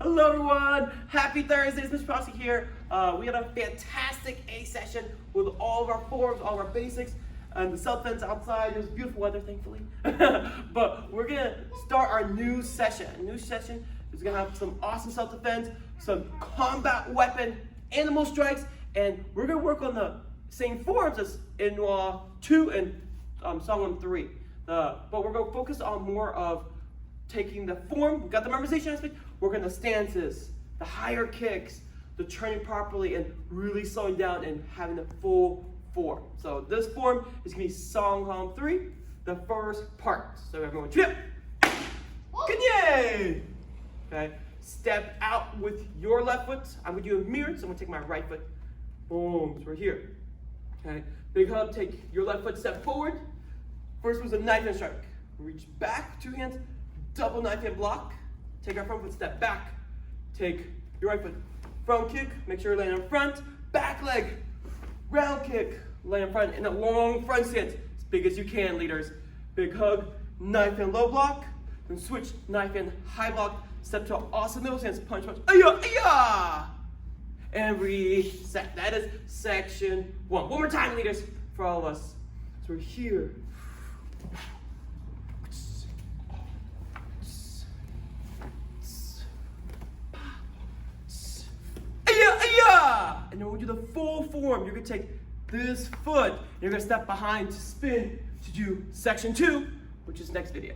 Hello everyone, happy Thursday, it's Mr. Prosky here. We had a fantastic A session with all of our forms, all of our basics, and the self-defense outside. It was beautiful weather, thankfully. But we're gonna start our new session. A new session is gonna have some awesome self-defense, some combat weapon, animal strikes, and we're gonna work on the same forms as in 2 and Songham 3. But we're gonna focus on more of taking the form, we got the memorization aspect, work on the stances, the higher kicks, the turning properly, and really slowing down and having the full form. So this form is gonna be Songham 3, the first part. So everyone trip, Kanye. Okay, step out with your left foot. I'm gonna do a mirror, so I'm gonna take my right foot. Boom, so we're here. Okay, big hug, take your left foot, step forward. First was a knife hand strike. Reach back, 2 hands, double knife hand block. Take our front foot, step back. Take your right foot, front kick. Make sure you're laying in front. Back leg, round kick. Lay in front in a long front stance. As big as you can, leaders. Big hug, knife hand low block. Then switch, knife hand high block. Step to an awesome middle stance, punch, punch. Aya, aya! And reset. That is section 1. One more time, leaders, for all of us. So we're here. And then we'll do the full form. You're gonna take this foot, and you're gonna step behind to spin to do section 2, which is next video.